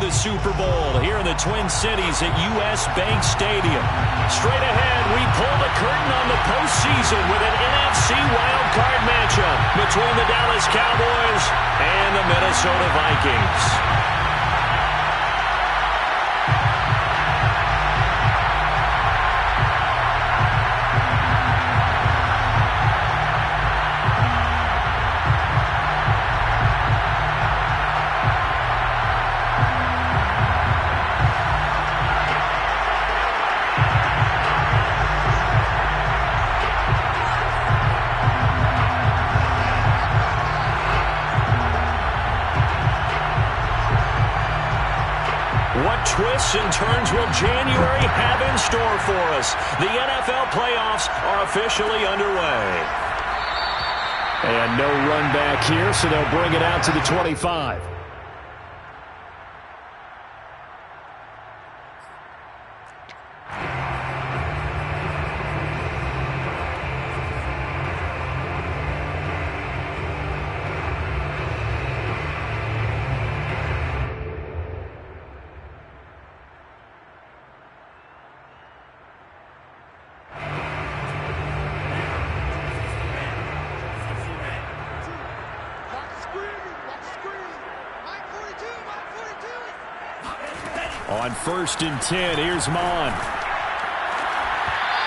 the Super Bowl here in the Twin Cities at U.S. Bank Stadium. Straight ahead, we pull the curtain on the postseason with an NFC wildcard matchup between the Dallas Cowboys and the Minnesota Vikings. What twists and turns will January have in store for us? The NFL playoffs are officially underway. And no run back here, so they'll bring it out to the 25. On 1st and 10, here's Mond.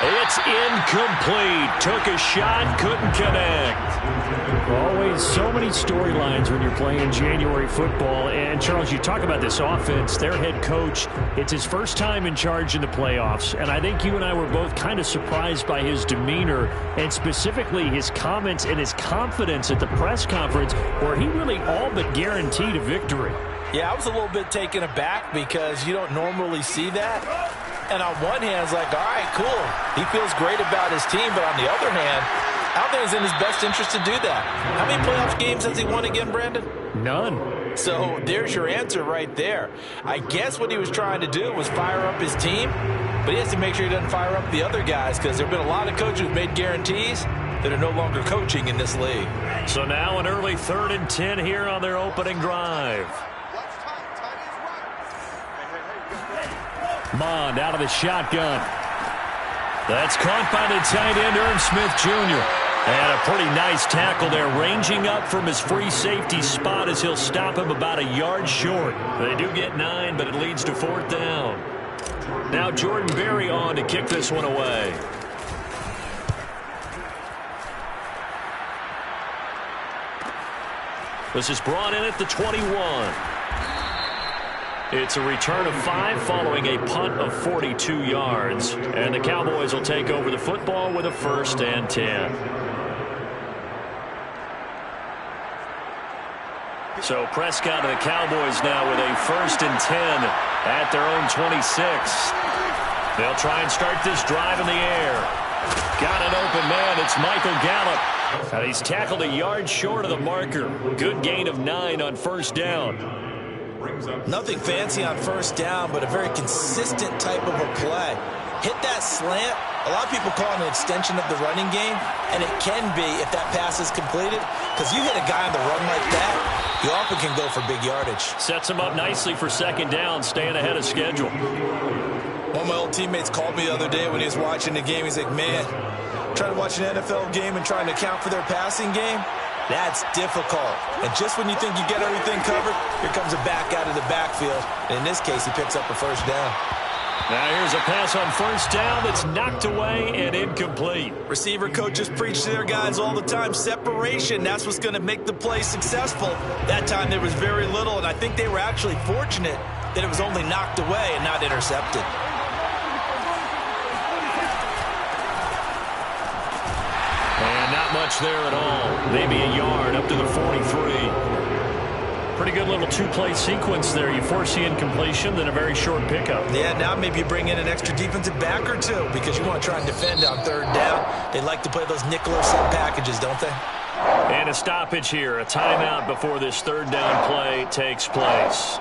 It's incomplete. Took a shot, couldn't connect. Always so many storylines when you're playing January football. And, Charles, you talk about this offense, their head coach, it's his first time in charge in the playoffs. And I think you and I were both kind of surprised by his demeanor and specifically his comments and his confidence at the press conference where he really all but guaranteed a victory. Yeah, I was a little bit taken aback because you don't normally see that. And on one hand, it's like, all right, cool. He feels great about his team. But on the other hand, I don't think it's in his best interest to do that. How many playoff games has he won again, Brandon? None. So there's your answer right there. I guess what he was trying to do was fire up his team. But he has to make sure he doesn't fire up the other guys because there have been a lot of coaches who've made guarantees that are no longer coaching in this league. So now an early 3rd and 10 here on their opening drive. Mond out of the shotgun. That's caught by the tight end, Irv Smith Jr. And a pretty nice tackle there, ranging up from his free safety spot as he'll stop him about a yard short. They do get 9, but it leads to 4th down. Now Jordan Berry on to kick this one away. This is brought in at the 21. It's a return of 5 following a punt of 42 yards. And the Cowboys will take over the football with a 1st and 10. So Prescott and the Cowboys now with a 1st and 10 at their own 26. They'll try and start this drive in the air. Got an open man. It's Michael Gallup. And he's tackled a yard short of the marker. Good gain of 9 on 1st down. Nothing fancy on 1st down, but a very consistent type of a play. Hit that slant. A lot of people call it an extension of the running game, and it can be if that pass is completed, because you hit a guy on the run like that, you often can go for big yardage. Sets him up nicely for 2nd down, staying ahead of schedule. One of my old teammates called me the other day when he was watching the game. He's like, man, trying to watch an NFL game and trying to account for their passing game, that's difficult. And just when you think you get everything covered, here comes a back out of the backfield. And in this case, he picks up a 1st down. Now here's a pass on 1st down that's knocked away and incomplete. Receiver coaches preach to their guys all the time. Separation, that's what's going to make the play successful. That time there was very little, and I think they were actually fortunate that it was only knocked away and not intercepted. And not much there at all. Maybe a yard up to the 43. Pretty good little 2-play sequence there. You force the incompletion, then a very short pickup. Yeah, now maybe you bring in an extra defensive back or two because you want to try and defend on 3rd down. They like to play those nickel or set packages, don't they? And a stoppage here, a timeout before this 3rd down play takes place.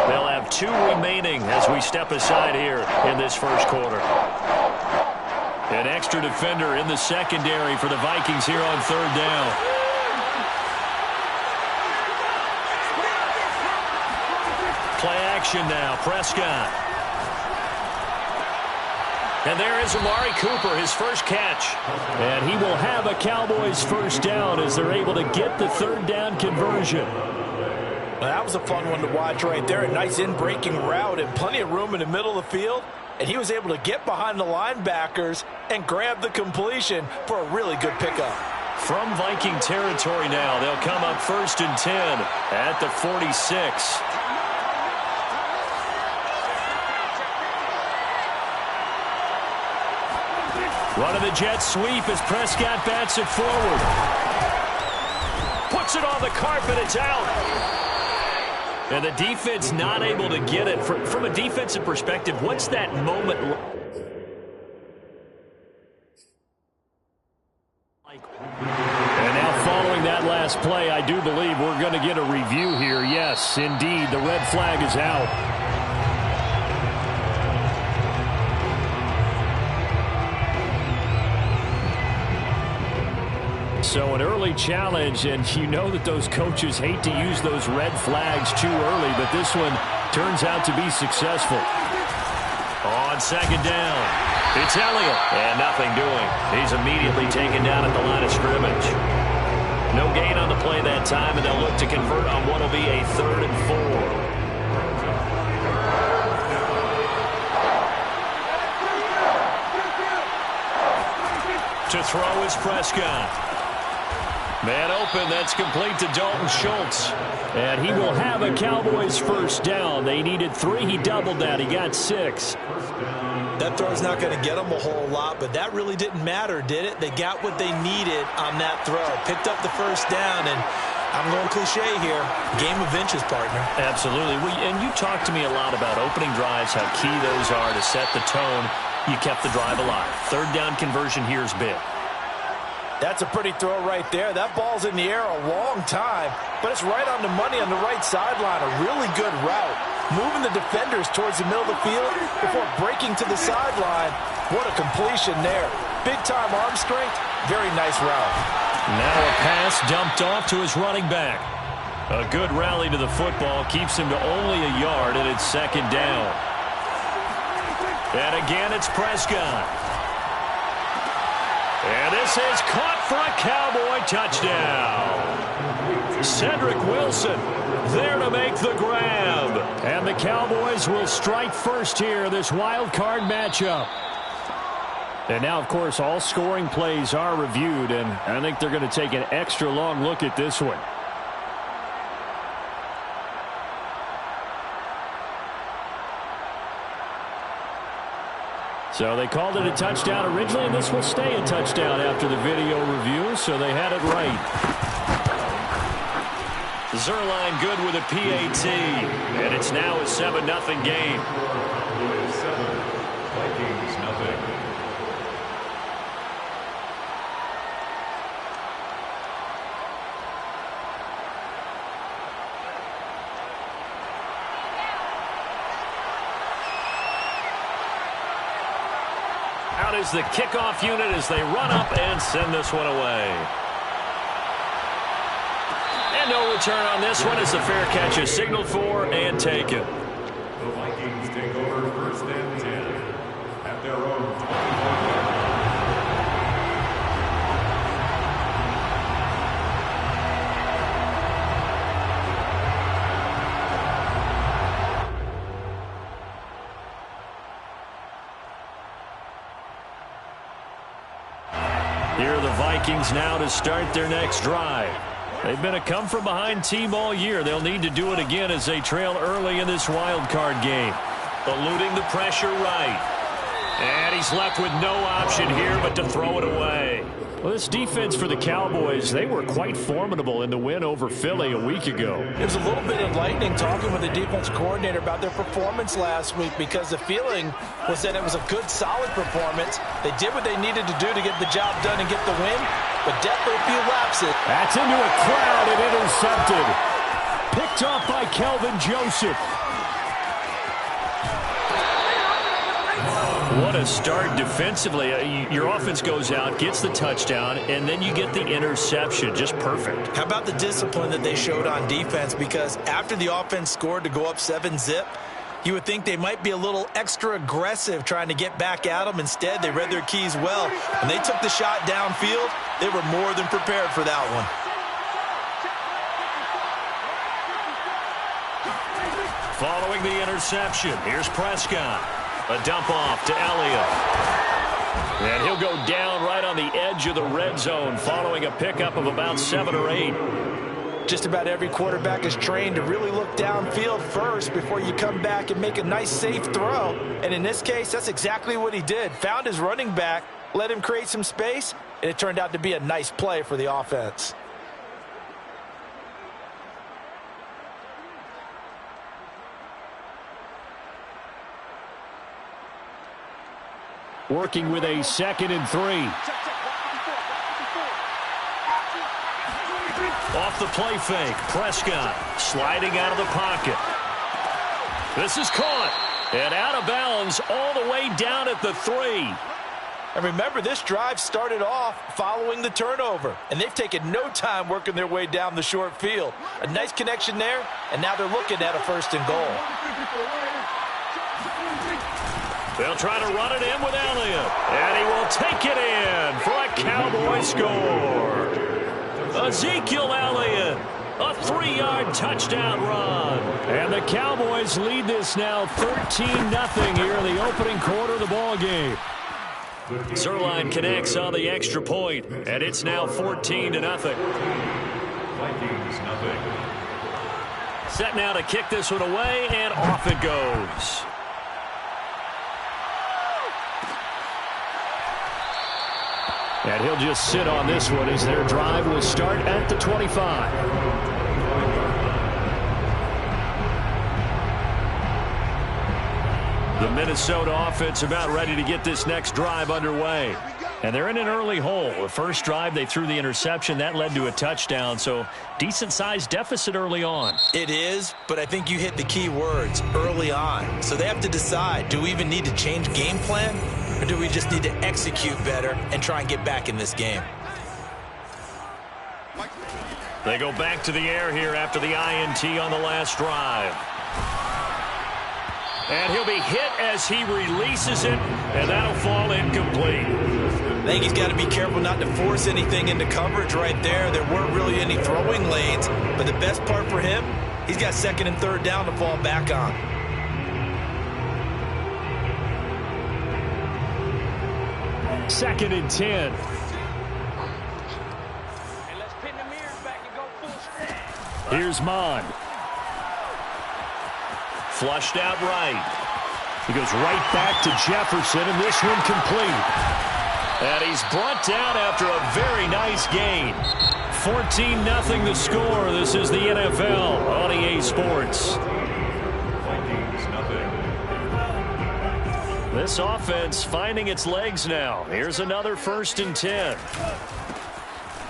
They'll have 2 remaining as we step aside here in this 1st quarter. An extra defender in the secondary for the Vikings here on 3rd down. Play action now, Prescott. And there is Amari Cooper, his first catch. And he will have a Cowboys first down as they're able to get the third down conversion. Well, that was a fun one to watch right there. A nice in-breaking route and plenty of room in the middle of the field. And he was able to get behind the linebackers and grab the completion for a really good pickup. From Viking territory now, they'll come up 1st and 10 at the 46. Running the jet sweep as Prescott bats it forward. Puts it on the carpet, it's out. And the defense not able to get it. From a defensive perspective, what's that moment like? And now following that last play, I do believe we're going to get a review here. Yes, indeed, the red flag is out. So an early challenge, and you know that those coaches hate to use those red flags too early, but this one turns out to be successful. On 2nd down, it's Elliott, and nothing doing. He's immediately taken down at the line of scrimmage. No gain on the play that time, and they'll look to convert on what will be a 3rd and 4. To throw is Prescott. Man open, that's complete to Dalton Schultz. And he will have a Cowboys first down. They needed 3. He doubled that. He got 6. That throw's not going to get them a whole lot, but that really didn't matter, did it? They got what they needed on that throw. Picked up the first down, and I'm going cliche here. Game of inches, partner. Absolutely. And you talked to me a lot about opening drives, how key those are to set the tone. You kept the drive alive. 3rd down conversion here is big. That's a pretty throw right there. That ball's in the air a long time, but it's right on the money on the right sideline. A really good route. Moving the defenders towards the middle of the field before breaking to the sideline. What a completion there. Big-time arm strength. Very nice route. Now a pass dumped off to his running back. A good rally to the football keeps him to only a yard, and it's 2nd down. And again, it's Prescott. And this is caught for a Cowboy touchdown. Cedric Wilson there to make the grab. And the Cowboys will strike first here, this wild card matchup. And now, of course, all scoring plays are reviewed, and I think they're going to take an extra long look at this one. So they called it a touchdown originally, and this will stay a touchdown after the video review, so they had it right. Zuerlein good with a PAT, and it's now a 7-0 game. Vikings nothing. Out is the kickoff unit as they run up and send this one away. And no return on this one as the fair catch is signaled for and taken. The Vikings take over 1st and 10 at their own 21. Here are the Vikings now to start their next drive. They've been a come-from-behind team all year. They'll need to do it again as they trail early in this wild card game. Eluding the pressure right. And he's left with no option here but to throw it away. Well, this defense for the Cowboys, they were quite formidable in the win over Philly a week ago. It was a little bit enlightening talking with the defense coordinator about their performance last week because the feeling was that it was a good, solid performance. They did what they needed to do to get the job done and get the win, but definitely a few lapses. That's into a crowd and intercepted. Picked off by Kelvin Joseph. What a start defensively. Your offense goes out, gets the touchdown, and then you get the interception. Just perfect. How about the discipline that they showed on defense? Because after the offense scored to go up 7-zip, you would think they might be a little extra aggressive trying to get back at them. Instead, they read their keys well. When they took the shot downfield, they were more than prepared for that one. Following the interception, here's Prescott. A dump off to Elliott. And he'll go down right on the edge of the red zone following a pickup of about 7 or 8. Just about every quarterback is trained to really look downfield first before you come back and make a nice, safe throw. And in this case, that's exactly what he did. Found his running back, let him create some space, and it turned out to be a nice play for the offense. Working with a 2nd and 3. Off the play fake, Prescott sliding out of the pocket. This is caught and out of bounds all the way down at the 3. And remember, this drive started off following the turnover, and they've taken no time working their way down the short field. A nice connection there, and now they're looking at a 1st and goal. They'll try to run it in with Elliott, and he will take it in for a Cowboy score. Ezekiel Elliott, a 3-yard touchdown run. And the Cowboys lead this now 13-0 here in the opening quarter of the ball game. Zuerlein connects on the extra point, and it's now 14-0. Vikings, nothing. Set now to kick this one away, and off it goes. And he'll just sit on this one as their drive will start at the 25. The Minnesota offense about ready to get this next drive underway. And they're in an early hole. The first drive, they threw the interception. That led to a touchdown, so decent-sized deficit early on. It is, but I think you hit the key words, early on. So they have to decide, do we even need to change game plan? Or do we just need to execute better and try and get back in this game? They go back to the air here after the INT on the last drive. And he'll be hit as he releases it, and that'll fall incomplete. I think he's got to be careful not to force anything into coverage right there. There weren't really any throwing lanes, but the best part for him, he's got 2nd and 3rd down to fall back on. Second and 10. Here's Mond. Flushed out right. He goes right back to Jefferson, and this one complete. And he's brought down after a very nice gain. 14-0 the score. This is the NFL on EA Sports. Vikings, nothing. This offense finding its legs now. Here's another 1st and 10.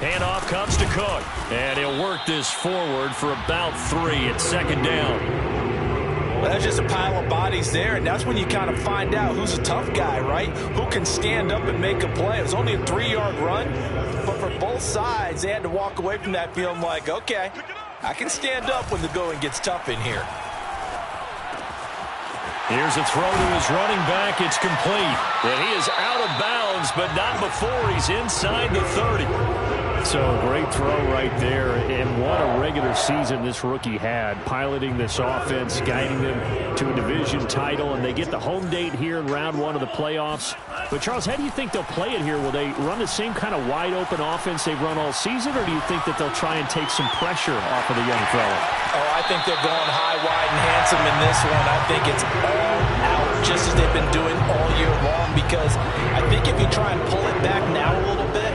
Handoff comes to Cook. And he'll work this forward for about 3 at 2nd down. Well, that's just a pile of bodies there, and that's when you kind of find out who's a tough guy, right? Who can stand up and make a play. It was only a 3-yard run, but for both sides, they had to walk away from that feeling like, okay, I can stand up when the going gets tough in here. Here's a throw to his running back. It's complete. And he is out of bounds, but not before he's inside the 30. So great throw right there, and what a regular season this rookie had, piloting this offense, guiding them to a division title, and they get the home date here in round 1 of the playoffs. But, Charles, how do you think they'll play it here? Will they run the same kind of wide-open offense they've run all season, or do you think that they'll try and take some pressure off of the young fella? Oh, I think they're going high, wide, and handsome in this one. I think it's all out, just as they've been doing all year long, because I think if you try and pull it back now a little bit,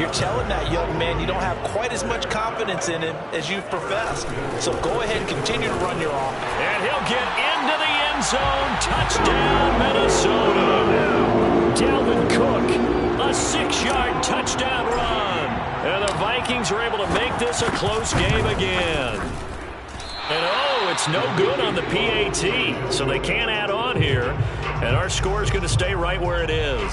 you're telling that young man you don't have quite as much confidence in him as you've professed. So go ahead and continue to run your offense. And he'll get into the end zone. Touchdown, Minnesota. Dalvin Cook, a 6-yard touchdown run. And the Vikings are able to make this a close game again. And, oh, it's no good on the PAT, so they can't add on here. And our score is going to stay right where it is.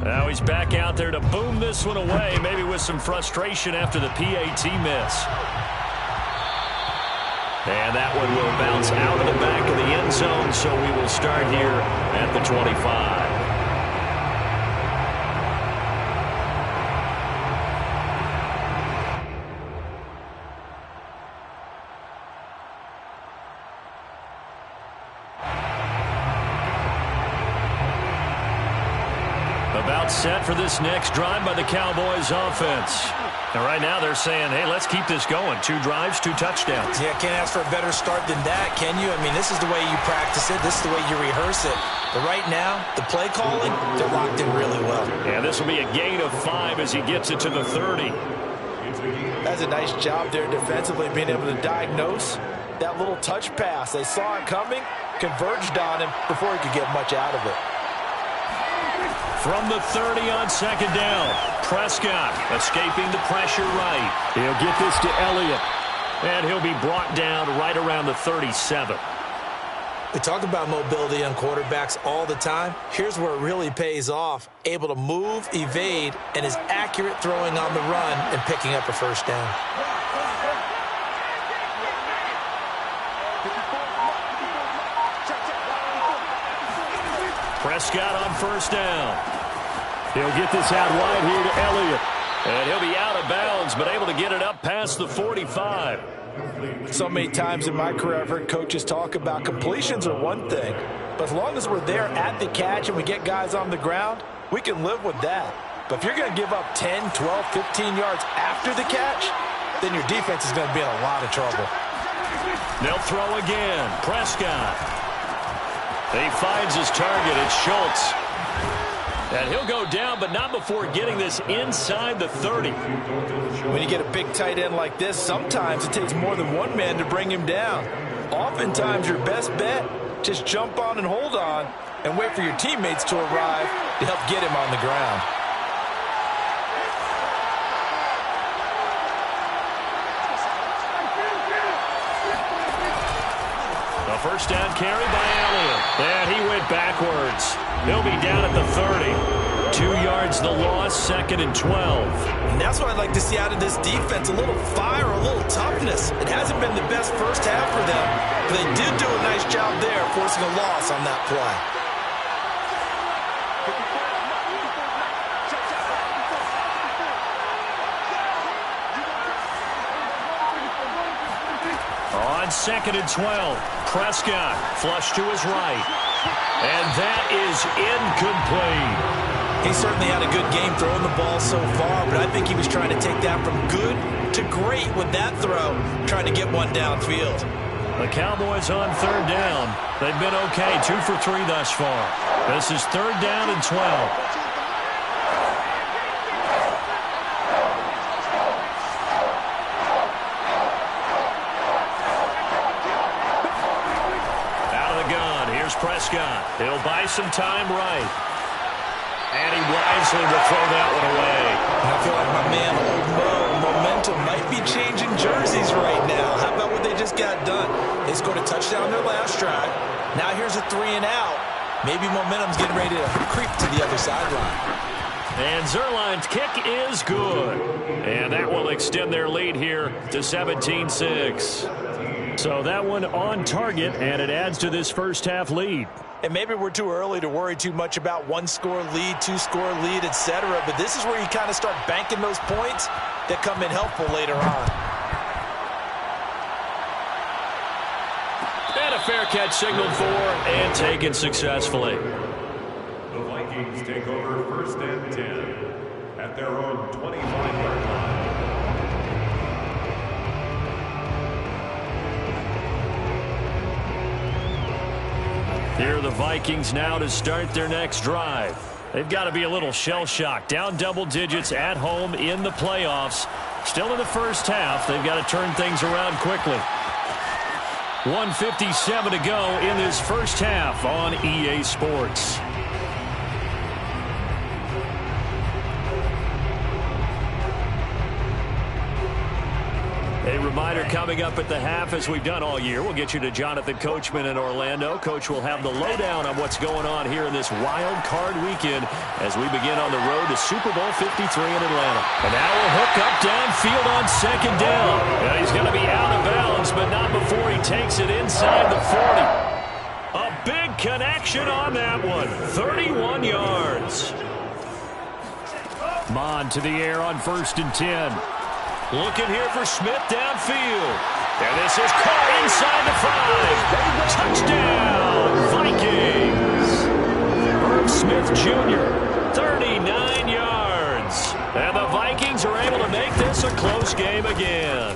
Now he's back out there to boom this one away, maybe with some frustration after the PAT miss. And that one will bounce out of the back of the end zone, so we will start here at the 25. About set for this next drive by the Cowboys offense. And right now they're saying, hey, let's keep this going. 2 drives, 2 touchdowns. Yeah, can't ask for a better start than that, can you? I mean, this is the way you practice it. This is the way you rehearse it. But right now, the play calling, they're locked in really well. Yeah, this will be a gain of 5 as he gets it to the 30. That's a nice job there defensively, being able to diagnose that little touch pass. They saw it coming, converged on him before he could get much out of it. From the 30 on second down, Prescott escaping the pressure right. He'll get this to Elliott. And he'll be brought down right around the 37. We talk about mobility on quarterbacks all the time. Here's where it really pays off. Able to move, evade, and is accurate throwing on the run and picking up a first down. Prescott on first down. He'll get this out wide here to Elliott. And he'll be out of bounds, but able to get it up past the 45. So many times in my career, I've heard coaches talk about completions are one thing, but as long as we're there at the catch and we get guys on the ground, we can live with that. But if you're going to give up 10, 12, 15 yards after the catch, then your defense is going to be in a lot of trouble. They'll throw again. Prescott. He finds his target. It's Schultz. And he'll go down, but not before getting this inside the 30. When you get a big tight end like this, sometimes it takes more than one man to bring him down. Oftentimes, your best bet, just jump on and hold on and wait for your teammates to arrive to help get him on the ground. A first down carry by Elliott. And he went backwards. He'll be down at the 30. 2 yards the loss, second and 12. And that's what I'd like to see out of this defense, a little fire, a little toughness. It hasn't been the best first half for them, but they did do a nice job there, forcing a loss on that play. On second and 12, Prescott flush to his right. And that is incomplete. He certainly had a good game throwing the ball so far, but I think he was trying to take that from good to great with that throw, trying to get one downfield. The Cowboys on third down. They've been okay, 2 for 3 thus far. This is third down and 12. Prescott. He'll buy some time right. And he wisely will throw that one away. I feel like my man, Old Mo, momentum might be changing jerseys right now. How about what they just got done? They scored a touchdown their last drive. Now here's a 3 and out. Maybe momentum's getting ready to creep to the other sideline. And Zuerlein's kick is good. And that will extend their lead here to 17-6. So that one on target, and it adds to this first half lead. And maybe we're too early to worry too much about 1-score lead, 2-score lead, etc. But this is where you kind of start banking those points that come in helpful later on. And a fair catch signaled for and taken successfully. The Vikings take over first and 10 at their own 25-yard line. Here are the Vikings now to start their next drive. They've got to be a little shell-shocked. Down double digits at home in the playoffs. Still in the first half. They've got to turn things around quickly. 1:57 to go in this first half on EA Sports. A reminder coming up at the half, as we've done all year. We'll get you to Jonathan Coachman in Orlando. Coach will have the lowdown on what's going on here in this wild card weekend as we begin on the road to Super Bowl 53 in Atlanta. And now we'll hook up downfield on second down. And he's going to be out of bounds, but not before he takes it inside the 40. A big connection on that one. 31 yards. Mond to the air on 1st and 10. Looking here for Smith downfield. And this is caught inside the 5. Touchdown, Vikings. Herb Smith Jr., 39 yards. And the Vikings are able to make this a close game again.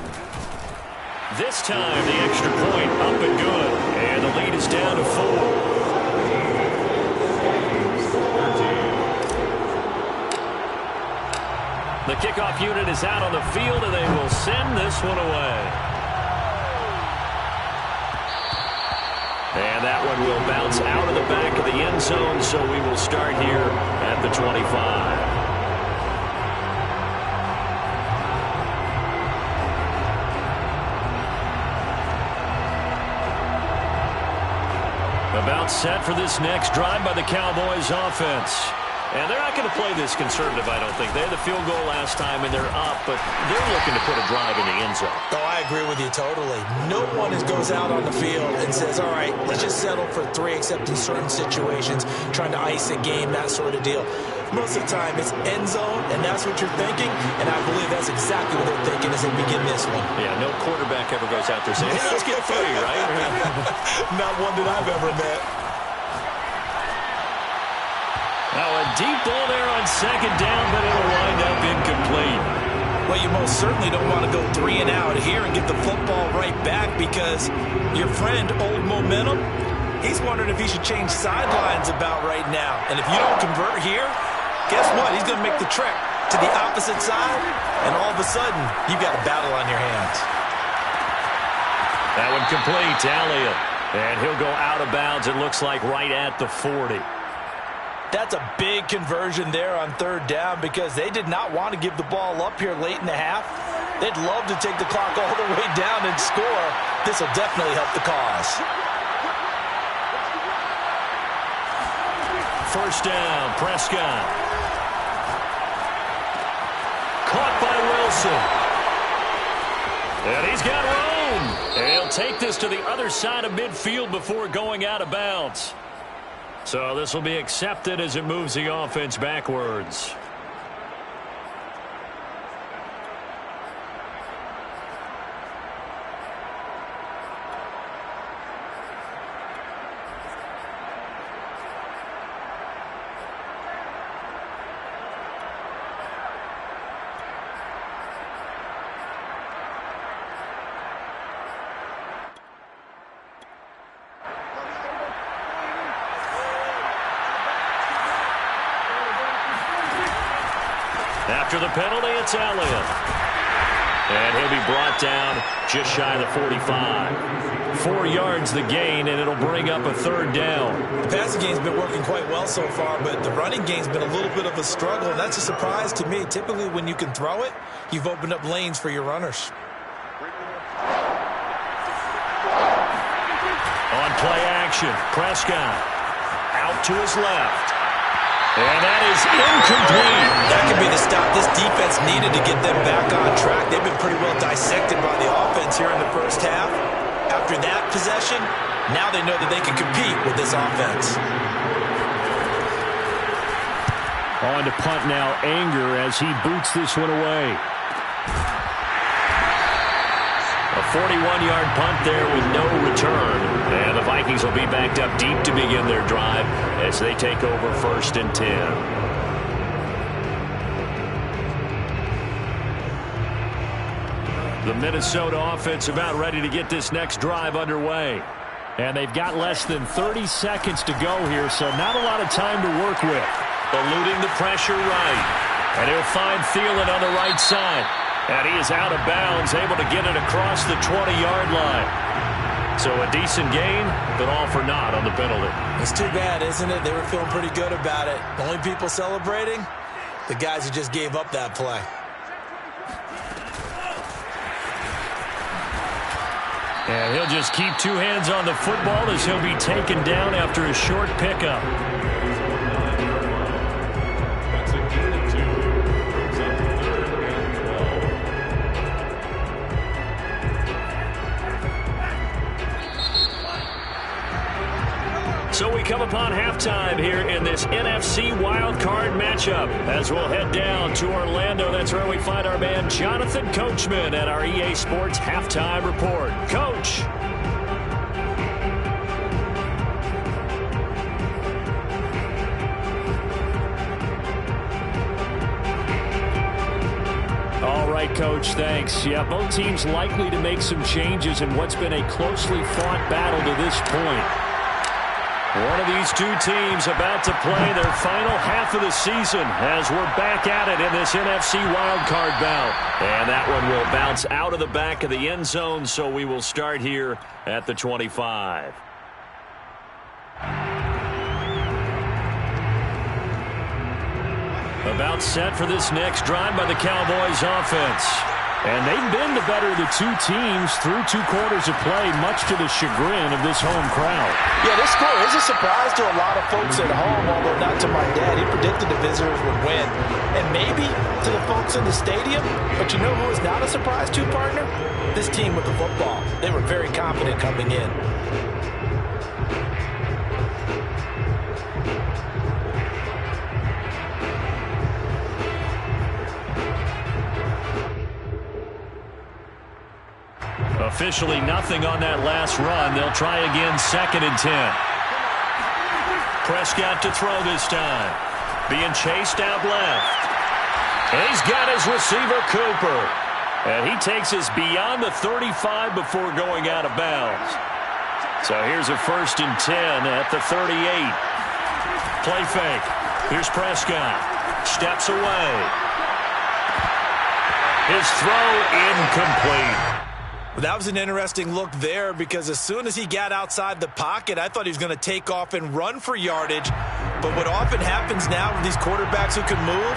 This time, the extra point up and good. And the lead is down to 4. The kickoff unit is out on the field, and they will send this one away. And that one will bounce out of the back of the end zone, so we will start here at the 25. About set for this next drive by the Cowboys offense. And they're not going to play this conservative, I don't think. They had the field goal last time, and they're up, but they're looking to put a drive in the end zone. Oh, I agree with you totally. No one goes out on the field and says, all right, let's just settle for 3, except in certain situations, trying to ice a game, that sort of deal. Most of the time, it's end zone, and that's what you're thinking, and I believe that's exactly what they're thinking as they begin this one. Yeah, no quarterback ever goes out there saying, hey, let's get 3, right? Not one that I've ever met. Now a deep ball there on second down, but it'll wind up incomplete. Well, you most certainly don't want to go 3 and out here and get the football right back, because your friend, Old Momentum, he's wondering if he should change sidelines about right now. And if you don't convert here, guess what? He's going to make the trek to the opposite side, and all of a sudden, you've got a battle on your hands. That one complete to Elliott. And he'll go out of bounds, it looks like, right at the 40. That's a big conversion there on 3rd down, because they did not want to give the ball up here late in the half. They'd love to take the clock all the way down and score. This will definitely help the cause. 1st down, Prescott. Caught by Wilson. And he's got room. And he'll take this to the other side of midfield before going out of bounds. So this will be accepted as it moves the offense backwards. After the penalty, it's Elliott. And he'll be brought down just shy of the 45. 4 yards the gain, and it'll bring up a 3rd down. The passing game's been working quite well so far, but the running game's been a little bit of a struggle, and that's a surprise to me. Typically, when you can throw it, you've opened up lanes for your runners. On play action, Prescott out to his left. And that is incomplete. That could be the stop this defense needed to get them back on track. They've been pretty well dissected by the offense here in the first half. After that possession, now they know that they can compete with this offense. On to punt now, Anger, as he boots this one away. A 41-yard punt there with no return. And the Vikings will be backed up deep to begin their drive as they take over 1st and 10. The Minnesota offense about ready to get this next drive underway. And they've got less than 30 seconds to go here, so not a lot of time to work with. Eluding the pressure right. And he'll find Thielen on the right side. And he is out of bounds, able to get it across the 20-yard line. So a decent gain, but all for naught on the penalty. It's too bad, isn't it? They were feeling pretty good about it. The only people celebrating, the guys who just gave up that play. And he'll just keep two hands on the football as he'll be taken down after a short pickup. That's a gain of 2. Brings up 3rd and 12. So we come upon halftime here in this NFC wildcard matchup as we'll head down to Orlando. That's where we find our man Jonathan Coachman at our EA Sports Halftime Report. Coach. All right, Coach, thanks. Yeah, both teams likely to make some changes in what's been a closely fought battle to this point. One of these two teams about to play their final half of the season as we're back at it in this NFC wildcard bout. And that one will bounce out of the back of the end zone, so we will start here at the 25. About set for this next drive by the Cowboys offense. And they've been the better of the two teams through 2 quarters of play, much to the chagrin of this home crowd. Yeah, this score is a surprise to a lot of folks at home, although not to my dad. He predicted the visitors would win. And maybe to the folks in the stadium, but you know who is not a surprise to, partner? This team with the football. They were very confident coming in. Officially nothing on that last run. They'll try again, 2nd and 10. Prescott to throw this time. Being chased out left. And he's got his receiver, Cooper. And he takes us beyond the 35 before going out of bounds. So here's a 1st and 10 at the 38. Play fake. Here's Prescott. Steps away. His throw incomplete. That was an interesting look there because as soon as he got outside the pocket, I thought he was going to take off and run for yardage. But what often happens now with these quarterbacks who can move,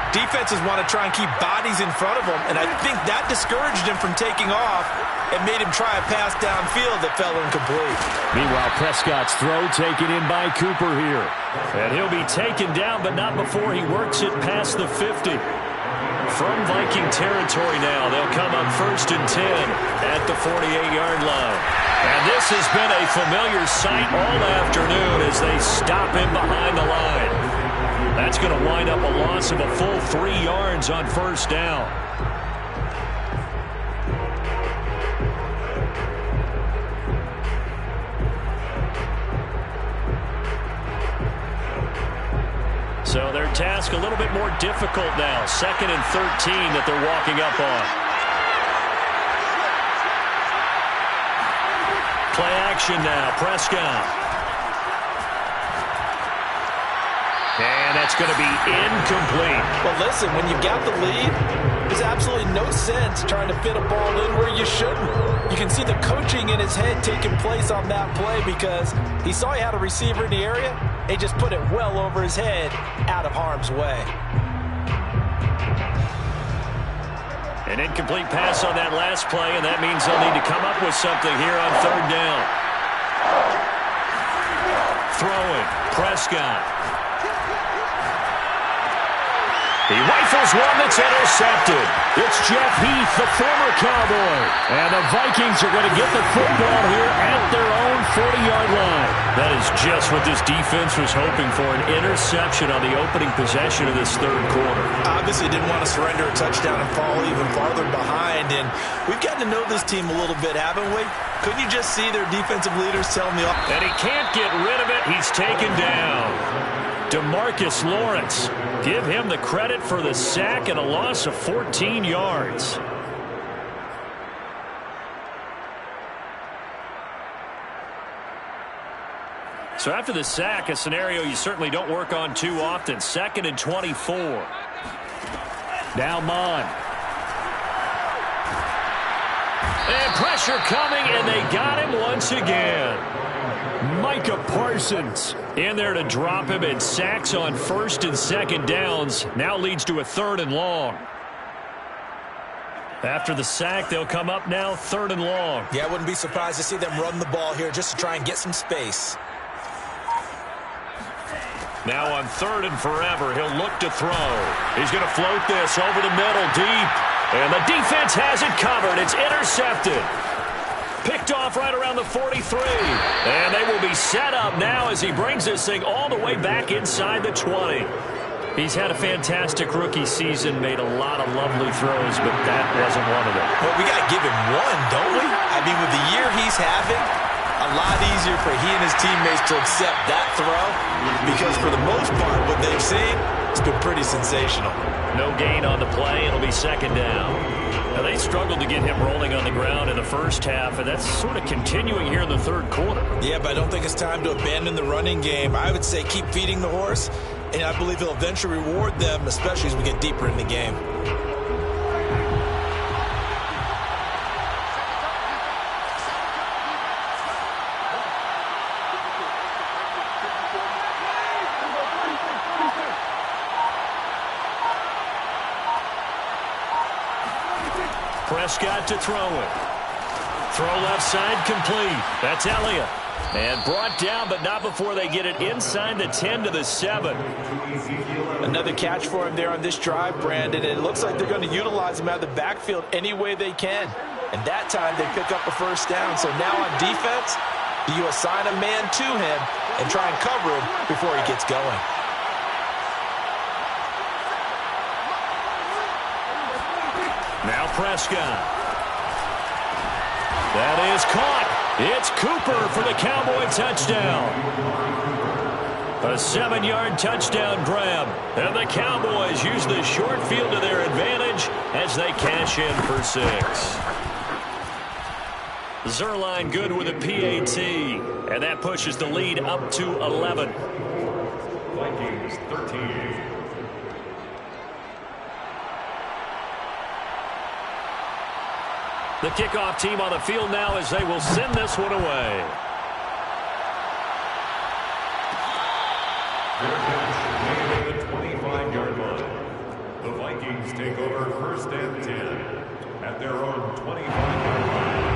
defenses want to try and keep bodies in front of them, and I think that discouraged him from taking off and made him try a pass downfield that fell incomplete. Meanwhile, Prescott's throw taken in by Cooper here. And he'll be taken down, but not before he works it past the 50. From Viking territory now, they'll come up 1st and 10 at the 48-yard line. And this has been a familiar sight all afternoon as they stop him behind the line. That's going to wind up a loss of a full 3 yards on 1st down. So their task a little bit more difficult now. 2nd and 13 that they're walking up on. Play action now. Prescott. And that's going to be incomplete. Well, listen, when you've got the lead, there's absolutely no sense trying to fit a ball in where you shouldn't. You can see the coaching in his head taking place on that play because he saw he had a receiver in the area. He just put it well over his head, out of harm's way. An incomplete pass on that last play, and that means they'll need to come up with something here on 3rd down. Throwing, Prescott. He rifles one that's intercepted. It's Jeff Heath, the former Cowboy. And the Vikings are going to get the football here at their own 40-yard line. That is just what this defense was hoping for, an interception on the opening possession of this 3rd quarter. Obviously didn't want to surrender a touchdown and fall even farther behind. And we've gotten to know this team a little bit, haven't we? Couldn't you just see their defensive leaders telling the offense? And he can't get rid of it. He's taken down. DeMarcus Lawrence. Give him the credit for the sack and a loss of 14 yards. So after the sack, a scenario you certainly don't work on too often. 2nd and 24. Now Mond. And pressure coming, and they got him once again. Micah Parsons in there to drop him, and sacks on 1st and 2nd downs now leads to a 3rd and long. After the sack, they'll come up now 3rd and long. Yeah, I wouldn't be surprised to see them run the ball here just to try and get some space. Now on 3rd and forever, he'll look to throw. He's going to float this over the middle deep. And the defense has it covered. It's intercepted. Picked off right around the 43. And they will be set up now as he brings this thing all the way back inside the 20. He's had a fantastic rookie season, made a lot of lovely throws, but that wasn't one of them. Well, we got to give him one, don't we? I mean, with the year he's having, a lot easier for he and his teammates to accept that throw because for the most part, what they've seen, it's been pretty sensational. No gain on the play. It'll be 2nd down. Now, they struggled to get him rolling on the ground in the first half, and that's sort of continuing here in the 3rd quarter. Yeah, but I don't think it's time to abandon the running game. I would say keep feeding the horse, and I believe he'll eventually reward them, especially as we get deeper in the game. Prescott to throw it. Throw left side complete. That's Elliott. And brought down, but not before they get it inside the 10 to the 7. Another catch for him there on this drive, Brandon. And it looks like they're going to utilize him out of the backfield any way they can. And that time they pick up a 1st down. So now on defense, you assign a man to him and try and cover him before he gets going. Now Prescott. That is caught. It's Cooper for the Cowboy touchdown. A 7-yard touchdown grab. And the Cowboys use the short field to their advantage as they cash in for 6. Zuerlein good with a PAT. And that pushes the lead up to 11. Vikings 13. The kickoff team on the field now as they will send this one away. Near the 25-yard line. The Vikings take over 1st and 10 at their own 25-yard line.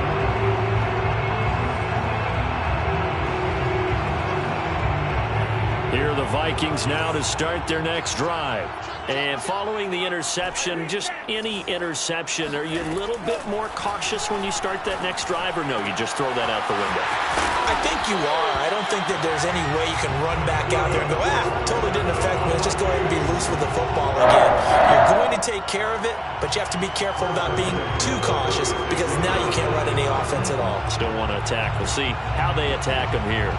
Here are the Vikings now to start their next drive. And following the interception, just any interception, are you a little bit more cautious when you start that next drive, or no, you just throw that out the window? I think you are. I don't think that there's any way you can run back out there and go, totally didn't affect me. Let's just go ahead and be loose with the football again. You're going to take care of it, but you have to be careful about being too cautious because now you can't run any offense at all. Still want to attack. We'll see how they attack them here.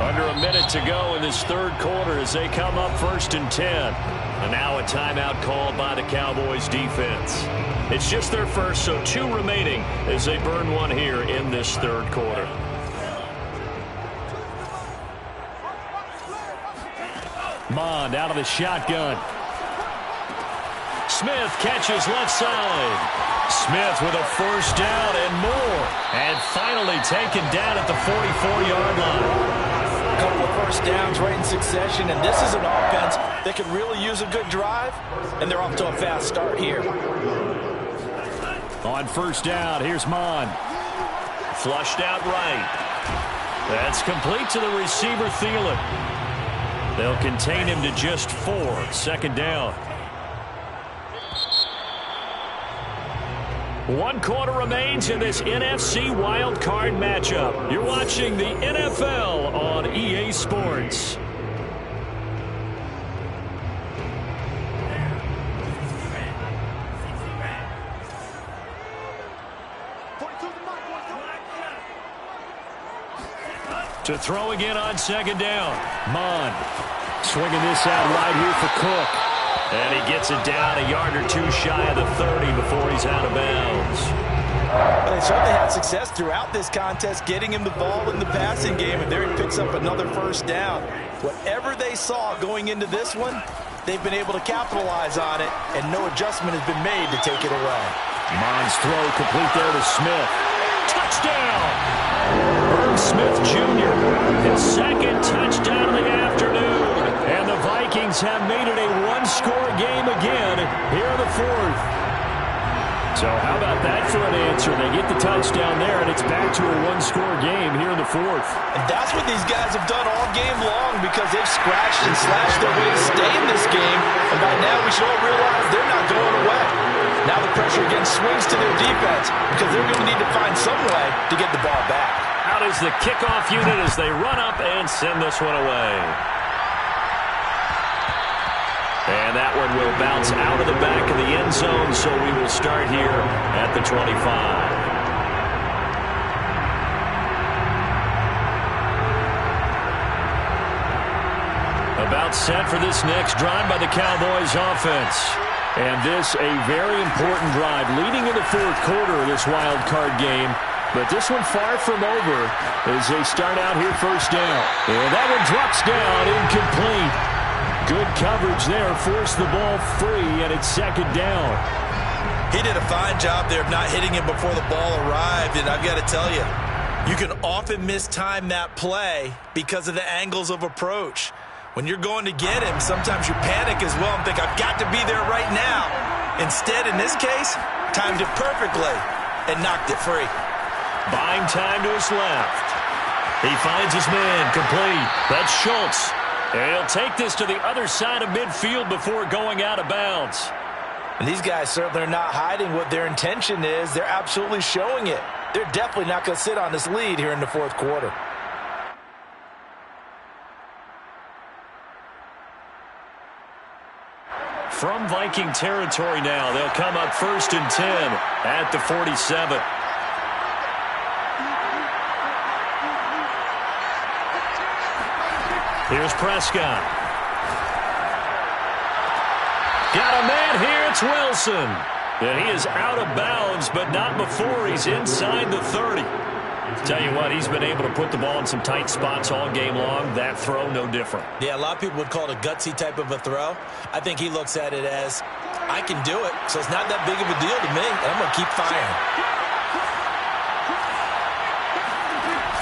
Under a minute to go in this 3rd quarter as they come up 1st and 10. And now a timeout called by the Cowboys defense. It's just their first, so 2 remaining as they burn one here in this 3rd quarter. Mond out of the shotgun. Smith catches left side. Smith with a 1st down and more. And finally taken down at the 44-yard line. A couple of 1st downs right in succession, and this is an offense that could really use a good drive, and they're off to a fast start here. On 1st down, here's Mond. Flushed out right. That's complete to the receiver, Thielen. They'll contain him to just 4. 2nd down. 1 quarter remains in this NFC wildcard matchup. You're watching the NFL on EA Sports. To throw again on 2nd down. Mond swinging this out right here for Cook. And he gets it down a yard or 2 shy of the 30 before he's out of bounds. But they certainly had success throughout this contest, getting him the ball in the passing game, and there he picks up another first down. Whatever they saw going into this one, they've been able to capitalize on it, and no adjustment has been made to take it away. Mons throw complete there to Smith. Touchdown! Irv Smith Jr., his second touchdown of the afternoon. And the Vikings have made it a one-score game again here in the fourth. So how about that for an answer? They get the touchdown there, and it's back to a one-score game here in the fourth. And that's what these guys have done all game long, because they've scratched and slashed their way to stay in this game. And by now we should all realize they're not going away. Now the pressure again swings to their defense, because they're going to need to find some way to get the ball back. Out is the kickoff unit as they run up and send this one away. And that one will bounce out of the back of the end zone, so we will start here at the 25. About set for this next drive by the Cowboys offense. And this a very important drive leading in the fourth quarter of this wild card game. But this one far from over as they start out here first down. And that one drops down incomplete. Good coverage there, forced the ball free, and it's second down. He did a fine job there of not hitting him before the ball arrived, and I've got to tell you, you can often mistime that play because of the angles of approach. When you're going to get him, sometimes you panic as well and think, I've got to be there right now. Instead, in this case, timed it perfectly and knocked it free. Buying time to his left. He finds his man complete. That's Schultz. And he'll take this to the other side of midfield before going out of bounds. And these guys certainly are not hiding what their intention is. They're absolutely showing it. They're definitely not going to sit on this lead here in the fourth quarter. From Viking territory now, they'll come up 1st and 10 at the 47. Here's Prescott. Got a man here. It's Wilson. And he is out of bounds, but not before he's inside the 30. Tell you what, he's been able to put the ball in some tight spots all game long. That throw, no different. Yeah, a lot of people would call it a gutsy type of a throw. I think he looks at it as, I can do it, so it's not that big of a deal to me, and I'm going to keep firing.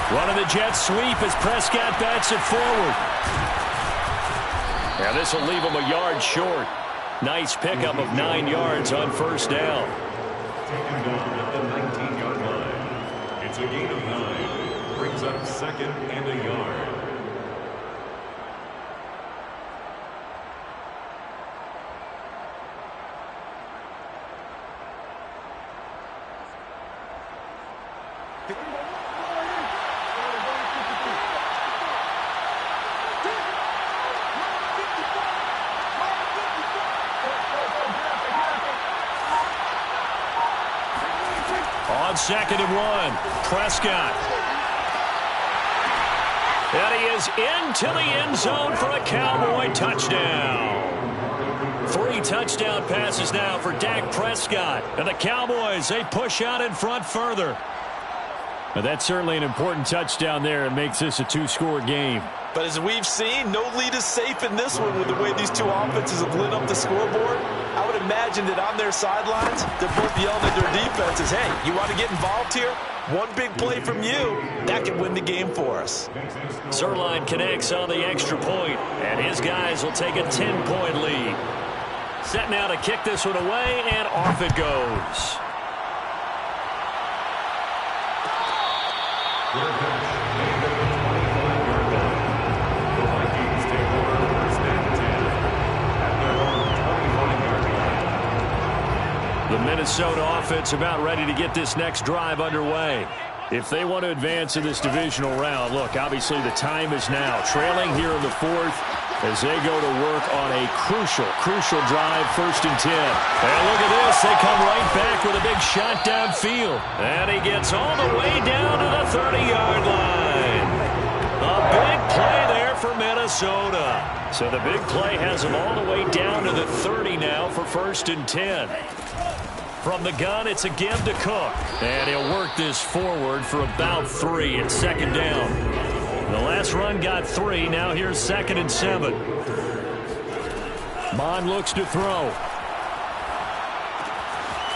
Running the jet sweep as Prescott backs it forward. Now this will leave him a yard short. Nice pickup of 9 yards on first down. Taken down at the 19-yard line. It's a gain of 9. Brings up 2nd and a yard. On 2nd and 1, Prescott. And he is into the end zone for a Cowboy touchdown. 3 touchdown passes now for Dak Prescott. And the Cowboys, they push out in front further. Now that's certainly an important touchdown there. It makes this a 2-score game. But as we've seen, no lead is safe in this one with the way these two offenses have lit up the scoreboard. I would imagine that on their sidelines, they're both yelling at their defenses, hey, you want to get involved here? One big play from you, that can win the game for us. Zuerlein connects on the extra point, and his guys will take a 10-point lead. Set now to kick this one away, and off it goes. The Minnesota offense about ready to get this next drive underway. If they want to advance in this divisional round, look, obviously the time is now. Trailing here in the fourth as they go to work on a crucial drive, 1st and 10. And look at this. They come right back with a big shot downfield. And he gets all the way down to the 30-yard line. A big play there for Minnesota. So the big play has them all the way down to the 30 now for 1st and 10. From the gun, it's again to Cook. And he'll work this forward for about 3. It's second down. The last run got 3. Now here's 2nd and 7. Mond looks to throw.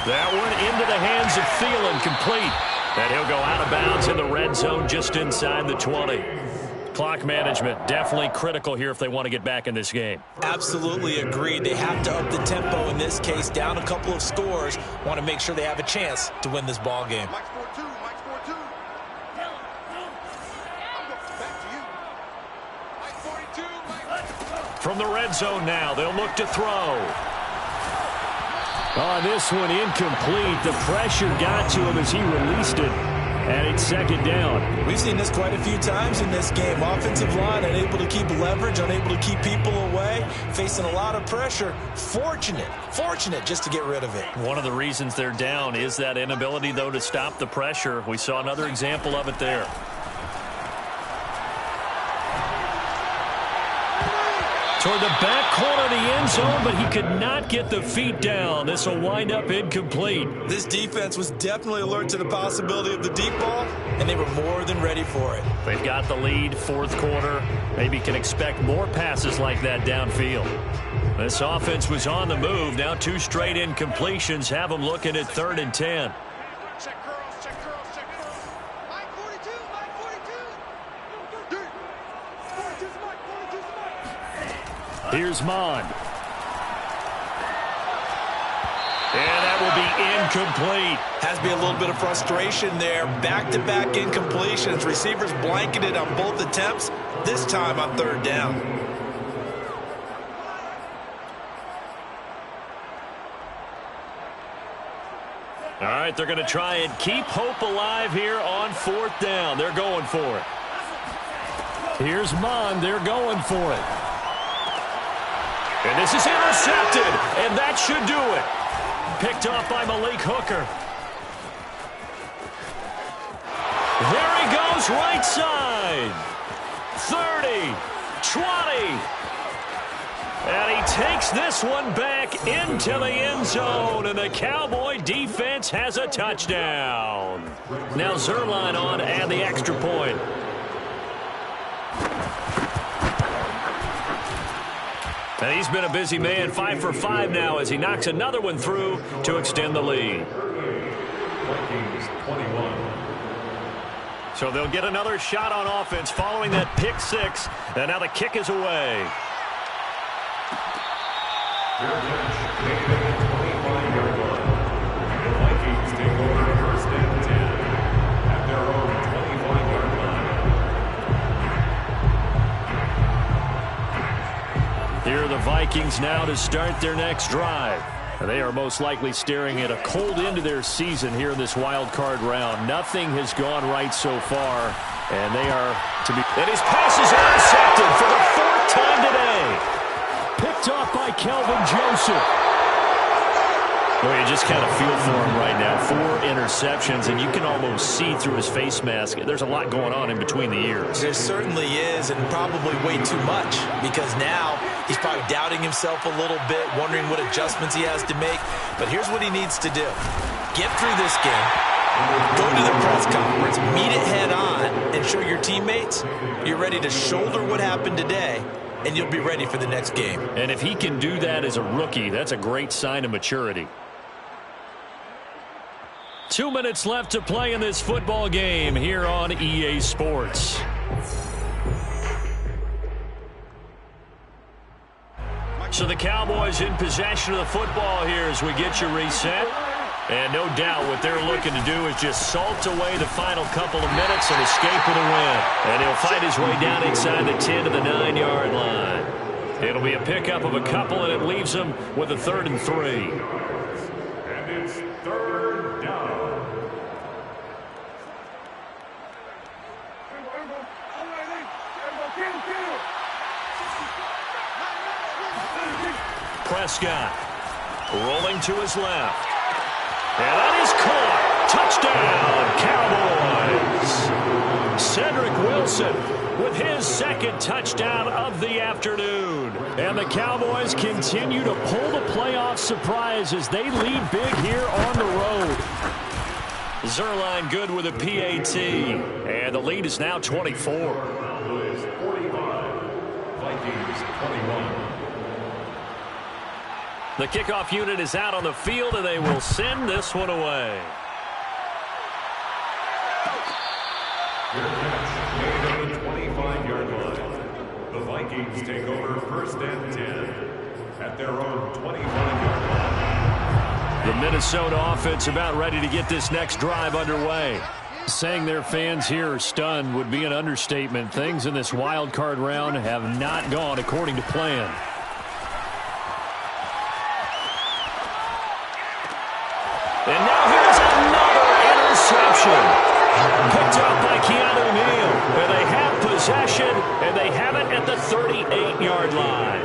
That one into the hands of Thielen, complete. And he'll go out of bounds in the red zone just inside the 20. Clock management, definitely critical here if they want to get back in this game. Absolutely agreed. They have to up the tempo in this case, down a couple of scores. Want to make sure they have a chance to win this ball game. From the red zone now, they'll look to throw. On this one, incomplete. The pressure got to him as he released it. And it's second down. We've seen this quite a few times in this game. Offensive line unable to keep leverage, unable to keep people away, facing a lot of pressure. Fortunate just to get rid of it. One of the reasons they're down is that inability, though, to stop the pressure. We saw another example of it there. Toward the back corner of the end zone, but he could not get the feet down. This will wind up incomplete. This defense was definitely alert to the possibility of the deep ball, and they were more than ready for it. They've got the lead, fourth quarter. Maybe can expect more passes like that downfield. This offense was on the move. Now 2 straight incompletions have them looking at 3rd and 10. Here's Mond. And that will be incomplete. Has to be a little bit of frustration there. Back-to-back incompletions. Receivers blanketed on both attempts, this time on 3rd down. All right, they're going to try and keep hope alive here on 4th down. They're going for it. Here's Mond. They're going for it. And this is intercepted, and that should do it. Picked off by Malik Hooker. There he goes, right side. 30, 20. And he takes this one back into the end zone, and the Cowboy defense has a touchdown. Now Zuerlein on to add the extra point. And he's been a busy man, 5 for 5 now as he knocks another one through to extend the lead. So they'll get another shot on offense following that pick 6, and now the kick is away. The Vikings take over 1st and 10 at their own 25-yard line. Here are the Vikings now to start their next drive. They are most likely staring at a cold end to their season here in this wild card round. Nothing has gone right so far, and they are to be... And his pass is intercepted for the 4th time today. Picked off by Kelvin Joseph. Well, you just kind of feel for him right now. 4 interceptions, and you can almost see through his face mask. There's a lot going on in between the ears. There certainly is, and probably way too much, because now he's probably doubting himself a little bit, wondering what adjustments he has to make. But here's what he needs to do. Get through this game, go to the press conference, meet it head on, and show your teammates you're ready to shoulder what happened today, and you'll be ready for the next game. And if he can do that as a rookie, that's a great sign of maturity. 2 minutes left to play in this football game here on EA Sports. So the Cowboys in possession of the football here as we get you reset. And no doubt what they're looking to do is just salt away the final couple of minutes and escape with a win. And he'll fight his way down inside the 10 to the 9-yard line. It'll be a pickup of a couple, and it leaves him with a 3rd and 3. And it's 3rd down. Prescott rolling to his left. And that is caught. Touchdown, Cowboys. Cedric Wilson with his second touchdown of the afternoon. And the Cowboys continue to pull the playoff surprise as they lead big here on the road. Zuerlein good with a PAT. And the lead is now 24. Cowboys 45, Vikings 21. The kickoff unit is out on the field, and they will send this one away. Their catch made on the 25-yard line. The Vikings take over first and 10 at their own 25-yard line. The Minnesota offense about ready to get this next drive underway. Saying their fans here are stunned would be an understatement. Things in this wild card round have not gone according to plan. And now here's another interception. Picked up by Keanu Neal. And they have possession, and they have it at the 38-yard line.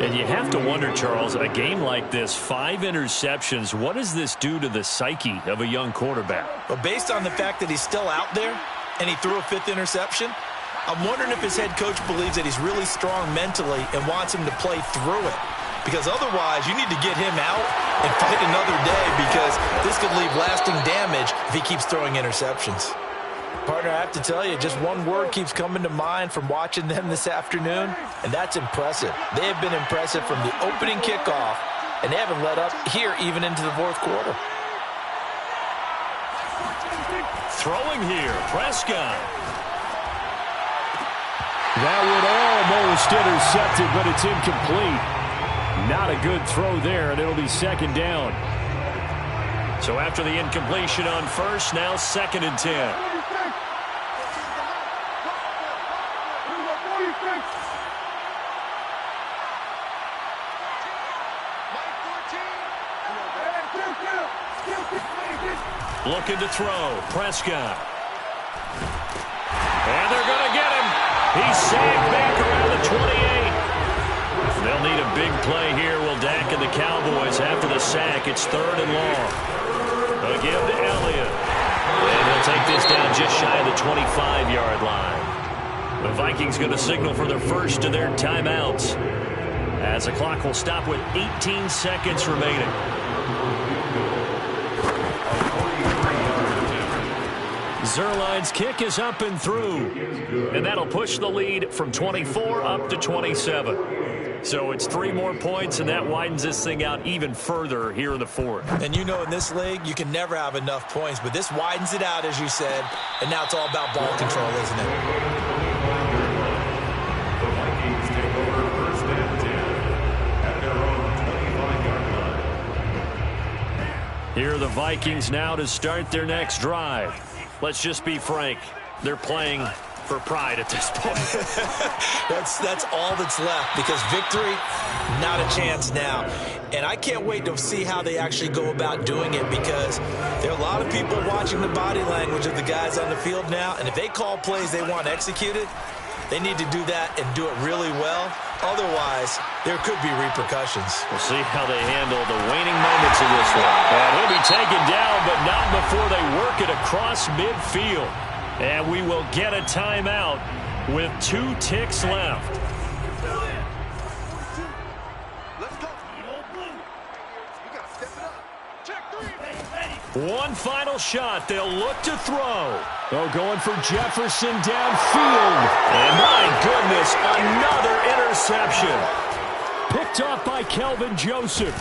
And you have to wonder, Charles, a game like this, 5 interceptions, what does this do to the psyche of a young quarterback? But based on the fact that he's still out there and he threw a 5th interception, I'm wondering if his head coach believes that he's really strong mentally and wants him to play through it. Because otherwise, you need to get him out and fight another day, because this could leave lasting damage if he keeps throwing interceptions. Partner, I have to tell you, just one word keeps coming to mind from watching them this afternoon, and that's impressive. They have been impressive from the opening kickoff, and they haven't let up here even into the 4th quarter. Throwing here, Prescott. That would almost intercept it, but it's incomplete. Not a good throw there, and it'll be 2nd down. So after the incompletion on first, now 2nd and 10. Looking to throw, Prescott. And they're going to get him. He's sagged back around the 28. They'll need a big play here, will Dak and the Cowboys after the sack. It's 3rd and long. Again to Elliott. And he'll take this down just shy of the 25-yard line. The Vikings going to signal for their first of their timeouts, as the clock will stop with 18 seconds remaining. Zuerlein's kick is up and through, and that'll push the lead from 24 up to 27. So it's 3 more points, and that widens this thing out even further here in the 4th. And you know, in this league, you can never have enough points, but this widens it out, as you said, and now it's all about ball control, isn't it? The Vikings take over first and 10 at their own 25-yard line. Here are the Vikings now to start their next drive. Let's just be frank. They're playing for pride at this point. That's all that's left, because victory, not a chance now. And I can't wait to see how they actually go about doing it, because there are a lot of people watching the body language of the guys on the field now, and if they call plays they want executed, they need to do that and do it really well. Otherwise, there could be repercussions. We'll see how they handle the waning moments of this one. And he'll be taken down, but not before they work it across midfield. And we will get a timeout with 2 ticks left. One final shot. They'll look to throw. Oh, going for Jefferson downfield. And my goodness, another interception. Picked off by Kelvin Joseph.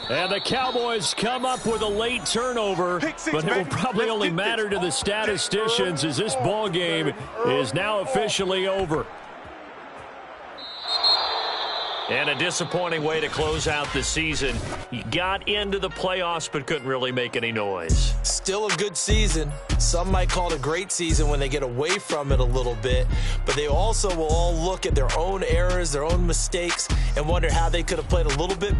And the Cowboys come up with a late turnover, but it will probably only matter to the statisticians, as this ball game is now officially over. And a disappointing way to close out the season. You got into the playoffs but couldn't really make any noise. Still a good season. Some might call it a great season when they get away from it a little bit, but they also will all look at their own errors, their own mistakes, and wonder how they could have played a little bit